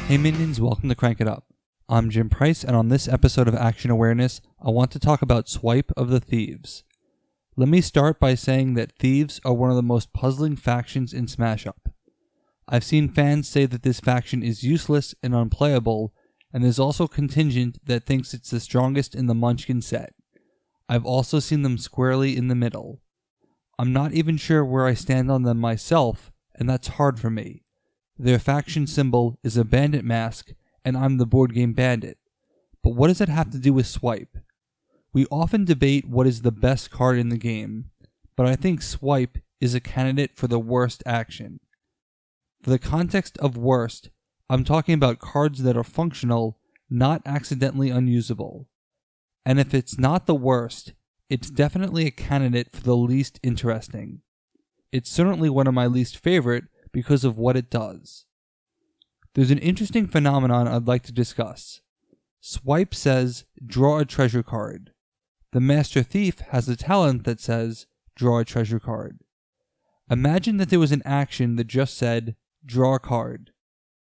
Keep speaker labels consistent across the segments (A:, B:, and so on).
A: Hey minions, welcome to Crank It Up. I'm Jim Price, and on this episode of Action Awareness, I want to talk about Swipe of the Thieves. Let me start by saying that Thieves are one of the most puzzling factions in Smash Up. I've seen fans say that this faction is useless and unplayable, and there's also a contingent that thinks it's the strongest in the Munchkin set. I've also seen them squarely in the middle. I'm not even sure where I stand on them myself, and that's hard for me. Their faction symbol is a bandit mask, and I'm the board game bandit. But what does that have to do with Swipe? We often debate what is the best card in the game, but I think Swipe is a candidate for the worst action. For the context of worst, I'm talking about cards that are functional, not accidentally unusable. And if it's not the worst, it's definitely a candidate for the least interesting. It's certainly one of my least favorite, because of what it does. There's an interesting phenomenon I'd like to discuss. Swipe says, draw a treasure card. The Master Thief has a talent that says, draw a treasure card. Imagine that there was an action that just said, draw a card.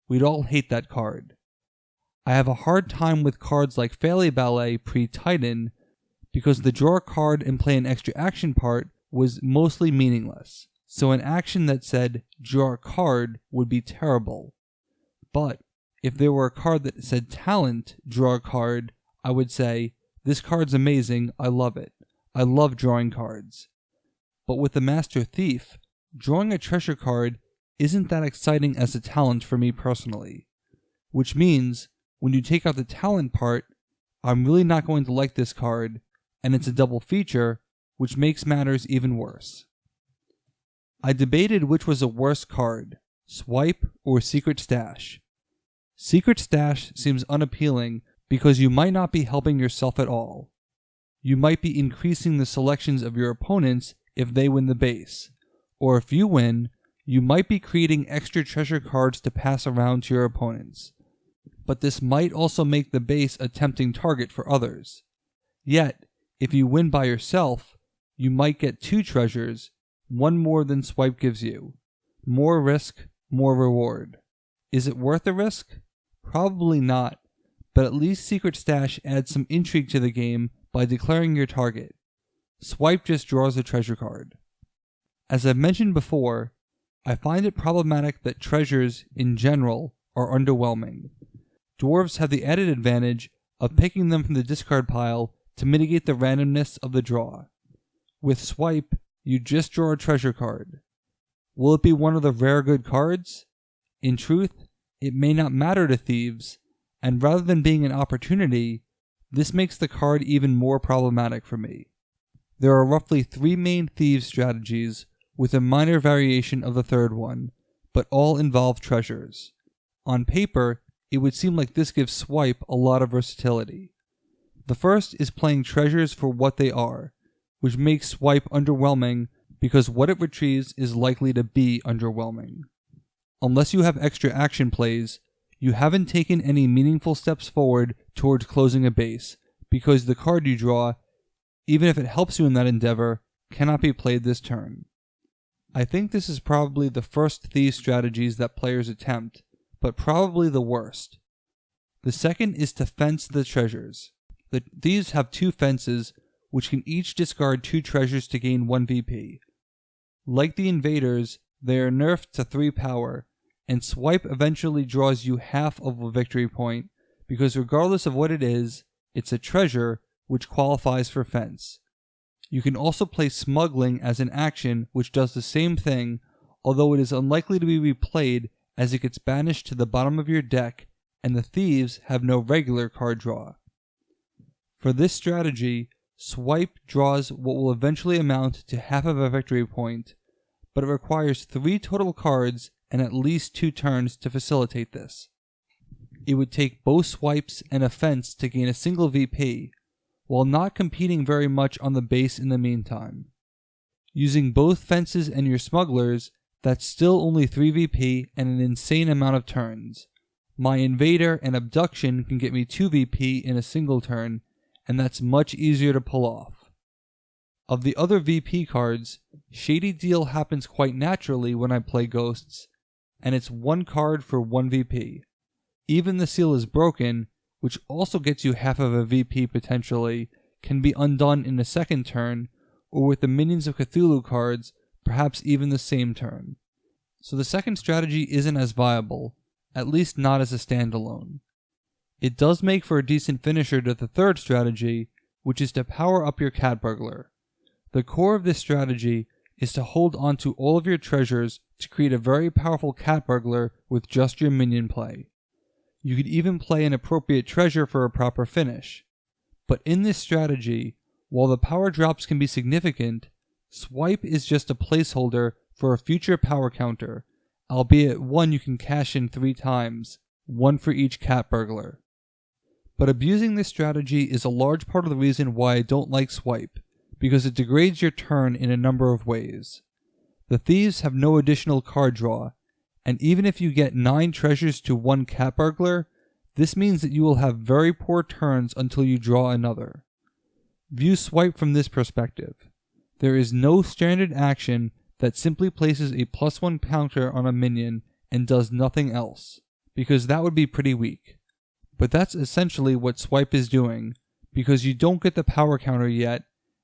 A: We'd all hate that card. I have a hard time with cards like Failey Ballet pre-Titan because the draw a card and play an extra action part was mostly meaningless. So an action that said, draw a card would be terrible. But if there were a card that said talent, draw a card, I would say, this card's amazing, I love it. I love drawing cards. But with the Master Thief, drawing a treasure card isn't that exciting as a talent for me personally. Which means, when you take out the talent part, I'm really not going to like this card, and it's a double feature, which makes matters even worse. I debated which was a worse card, Swipe or Secret Stash. Secret Stash seems unappealing because you might not be helping yourself at all. You might be increasing the selections of your opponents if they win the base, or if you win, you might be creating extra treasure cards to pass around to your opponents. But this might also make the base a tempting target for others. Yet, if you win by yourself, you might get 2 treasures, one more than Swipe gives you. More risk, more reward. Is it worth the risk? Probably not, but at least Secret Stash adds some intrigue to the game by declaring your target. Swipe just draws a treasure card. As I've mentioned before, I find it problematic that treasures, in general, are underwhelming. Dwarves have the added advantage of picking them from the discard pile to mitigate the randomness of the draw. With Swipe, you just draw a treasure card. Will it be one of the rare good cards? In truth, it may not matter to Thieves, and rather than being an opportunity, this makes the card even more problematic for me. There are roughly 3 main Thieves strategies, with a minor variation of the third one, but all involve treasures. On paper, it would seem like this gives Swipe a lot of versatility. The first is playing treasures for what they are, which makes Swipe underwhelming because what it retrieves is likely to be underwhelming. Unless you have extra action plays, you haven't taken any meaningful steps forward towards closing a base, because the card you draw, even if it helps you in that endeavor, cannot be played this turn. I think this is probably the first Thieves strategies that players attempt, but probably the worst. The second is to fence the treasures. The Thieves have 2 fences, which can each discard 2 treasures to gain 1 VP. Like the Invaders, they are nerfed to 3 power, and Swipe eventually draws you half of a victory point, because regardless of what it is, it's a treasure which qualifies for fence. You can also play Smuggling as an action which does the same thing, although it is unlikely to be replayed as it gets banished to the bottom of your deck, and the Thieves have no regular card draw. For this strategy, Swipe draws what will eventually amount to half of a victory point, but it requires 3 total cards and at least 2 turns to facilitate this. It would take both swipes and a fence to gain a single VP, while not competing very much on the base in the meantime. Using both fences and your smugglers, that's still only 3 VP and an insane amount of turns. My Invader and Abduction can get me 2 VP in a single turn, and that's much easier to pull off. Of the other VP cards, Shady Deal happens quite naturally when I play Ghosts, and it's 1 card for 1 VP. Even the seal is broken, which also gets you half of a VP potentially, can be undone in a second turn, or with the Minions of Cthulhu cards, perhaps even the same turn. So the second strategy isn't as viable, at least not as a standalone. It does make for a decent finisher to the third strategy, which is to power up your Cat Burglar. The core of this strategy is to hold onto all of your treasures to create a very powerful Cat Burglar with just your minion play. You could even play an appropriate treasure for a proper finish. But in this strategy, while the power drops can be significant, Swipe is just a placeholder for a future power counter, albeit one you can cash in 3 times, one for each Cat Burglar. But abusing this strategy is a large part of the reason why I don't like Swipe, because it degrades your turn in a number of ways. The Thieves have no additional card draw, and even if you get 9 treasures to 1 Cat Burglar, this means that you will have very poor turns until you draw another. View Swipe from this perspective. There is no standard action that simply places a +1 counter on a minion and does nothing else, because that would be pretty weak. But that's essentially what Swipe is doing, because you don't get the power counter yet,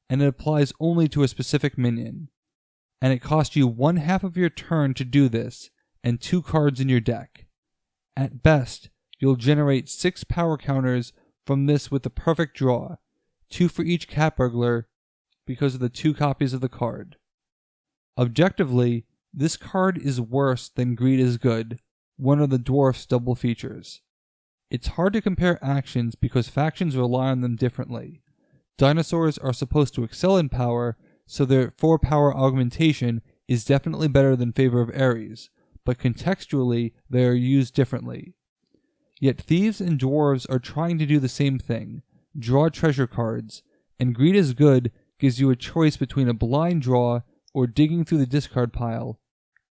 A: and it applies only to a specific minion. And it costs you 1/2 of your turn to do this, and 2 cards in your deck. At best, you'll generate 6 power counters from this with the perfect draw, 2 for each Cat Burglar, because of the 2 copies of the card. Objectively, this card is worse than Greed is Good, one of the Dwarf's double features. It's hard to compare actions because factions rely on them differently. Dinosaurs are supposed to excel in power, so their 4 power augmentation is definitely better than Favor of Ares, but contextually they are used differently. Yet Thieves and Dwarves are trying to do the same thing, draw treasure cards, and Greed is Good gives you a choice between a blind draw or digging through the discard pile,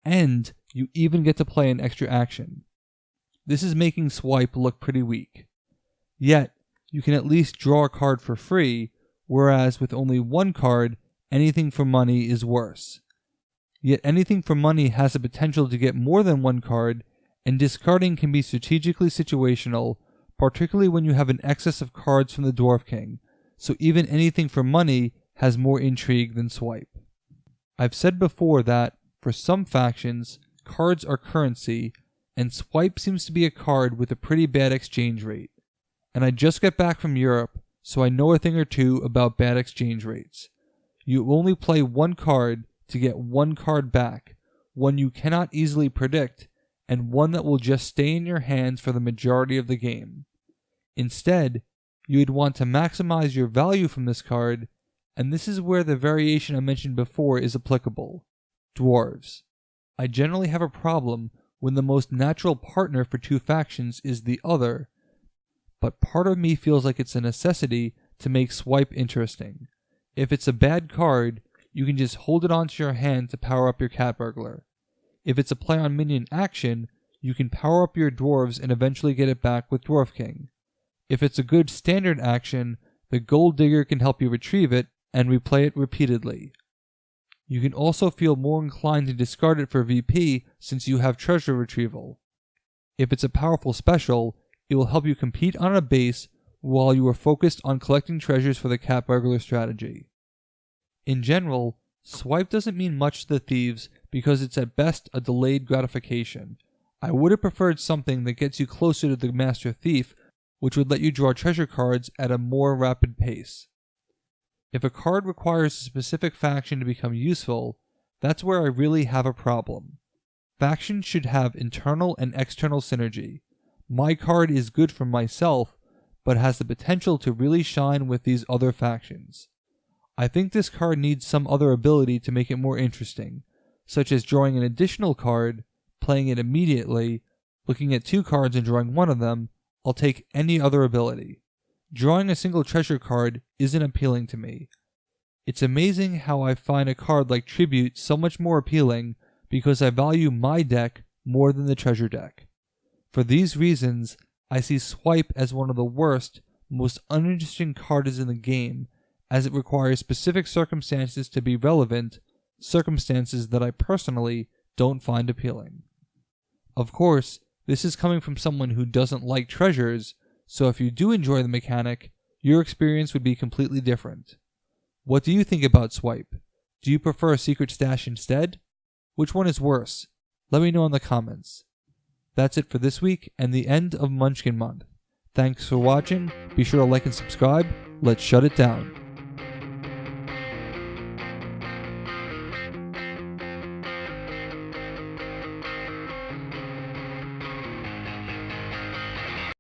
A: and you even get to play an extra action. This is making Swipe look pretty weak. Yet, you can at least draw a card for free, whereas with only 1 card, anything for money is worse. Yet anything for money has the potential to get more than 1 card, and discarding can be strategically situational, particularly when you have an excess of cards from the Dwarf King, so even anything for money has more intrigue than Swipe. I've said before that, for some factions, cards are currency, and Swipe seems to be a card with a pretty bad exchange rate. And I just got back from Europe, so I know a thing or two about bad exchange rates. You only play 1 card to get 1 card back, one you cannot easily predict, and one that will just stay in your hands for the majority of the game. Instead, you would want to maximize your value from this card, and this is where the variation I mentioned before is applicable. Dwarves. I generally have a problem when the most natural partner for 2 factions is the other, but part of me feels like it's a necessity to make Swipe interesting. If it's a bad card, you can just hold it onto your hand to power up your Cat Burglar. If it's a play on minion action, you can power up your Dwarves and eventually get it back with Dwarf King. If it's a good standard action, the Gold Digger can help you retrieve it and replay it repeatedly. You can also feel more inclined to discard it for VP since you have treasure retrieval. If it's a powerful special, it will help you compete on a base while you are focused on collecting treasures for the Cat Burglar strategy. In general, Swipe doesn't mean much to the Thieves because it's at best a delayed gratification. I would have preferred something that gets you closer to the Master Thief, which would let you draw treasure cards at a more rapid pace. If a card requires a specific faction to become useful, that's where I really have a problem. Factions should have internal and external synergy. My card is good for myself, but has the potential to really shine with these other factions. I think this card needs some other ability to make it more interesting, such as drawing an additional card, playing it immediately, looking at 2 cards and drawing one of them. I'll take any other ability. Drawing a single treasure card isn't appealing to me. It's amazing how I find a card like Tribute so much more appealing because I value my deck more than the treasure deck. For these reasons, I see Swipe as one of the worst, most uninteresting cards in the game, as it requires specific circumstances to be relevant, circumstances that I personally don't find appealing. Of course, This is coming from someone who doesn't like treasures, so if you do enjoy the mechanic, your experience would be completely different. What do you think about Swipe? Do you prefer a secret stash instead? Which one is worse? Let me know in the comments. That's it for this week and the end of Munchkin Month. Thanks for watching. Be sure to like and subscribe. Let's shut it down.